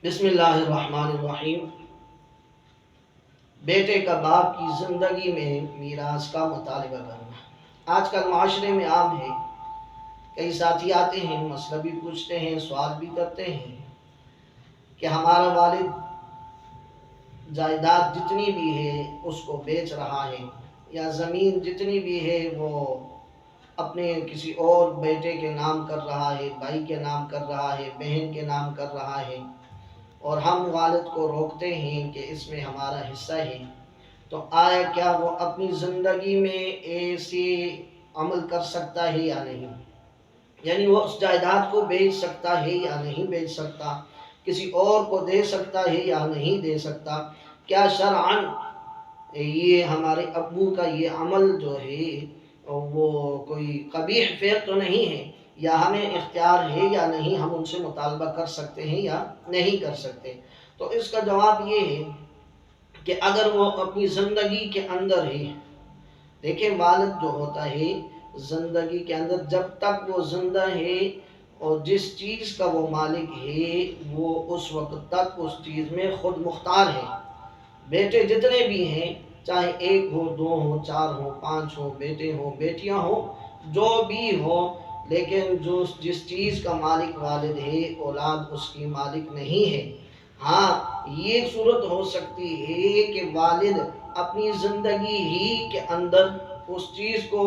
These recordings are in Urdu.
بسم اللہ الرحمن الرحیم۔ بیٹے کا باپ کی زندگی میں میراث کا مطالبہ کرنا آج کل معاشرے میں عام ہے۔ کئی ساتھی آتے ہیں، مسئلہ بھی پوچھتے ہیں، سوال بھی کرتے ہیں کہ ہمارا والد جائیداد جتنی بھی ہے اس کو بیچ رہا ہے، یا زمین جتنی بھی ہے وہ اپنے کسی اور بیٹے کے نام کر رہا ہے، بھائی کے نام کر رہا ہے، بہن کے نام کر رہا ہے، اور ہم والد کو روکتے ہیں کہ اس میں ہمارا حصہ ہے۔ تو آیا کیا وہ اپنی زندگی میں ایسی عمل کر سکتا ہے یا نہیں؟ یعنی وہ اس جائیداد کو بیچ سکتا ہے یا نہیں بیچ سکتا؟ کسی اور کو دے سکتا ہے یا نہیں دے سکتا؟ کیا شرعاً یہ ہمارے ابو کا یہ عمل جو ہے وہ کوئی قبیح فعل تو نہیں ہے، یا ہمیں اختیار ہے یا نہیں، ہم ان سے مطالبہ کر سکتے ہیں یا نہیں کر سکتے؟ تو اس کا جواب یہ ہے کہ اگر وہ اپنی زندگی کے اندر ہے، دیکھیں والد جو ہوتا ہے زندگی کے اندر جب تک وہ زندہ ہے اور جس چیز کا وہ مالک ہے وہ اس وقت تک اس چیز میں خود مختار ہے۔ بیٹے جتنے بھی ہیں، چاہے ایک ہو، دو ہو، چار ہو، پانچ ہو، بیٹے ہو، بیٹیاں ہو، جو بھی ہو، لیکن جس چیز کا مالک والد ہے اولاد اس کی مالک نہیں ہے۔ ہاں، یہ صورت ہو سکتی ہے کہ والد اپنی زندگی ہی کے اندر اس چیز کو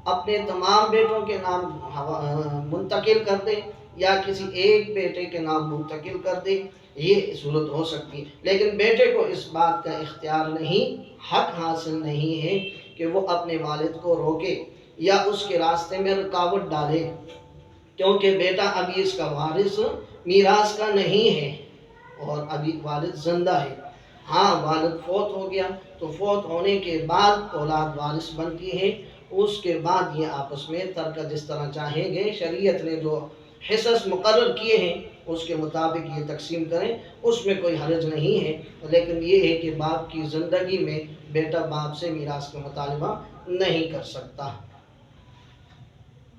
اپنے تمام بیٹوں کے نام منتقل کر دے، یا کسی ایک بیٹے کے نام منتقل کر دے، یہ صورت ہو سکتی ہے۔ لیکن بیٹے کو اس بات کا اختیار نہیں، حق حاصل نہیں ہے کہ وہ اپنے والد کو روکے یا اس کے راستے میں رکاوٹ ڈالے، کیونکہ بیٹا ابھی اس کا وارث میراث کا نہیں ہے اور ابھی والد زندہ ہے۔ ہاں، والد فوت ہو گیا تو فوت ہونے کے بعد اولاد وارث بنتی ہے، اس کے بعد یہ آپس میں ترکہ جس طرح چاہیں گے، شریعت نے جو حصص مقرر کیے ہیں اس کے مطابق یہ تقسیم کریں، اس میں کوئی حرج نہیں ہے۔ لیکن یہ ہے کہ باپ کی زندگی میں بیٹا باپ سے میراث کا مطالبہ نہیں کر سکتا۔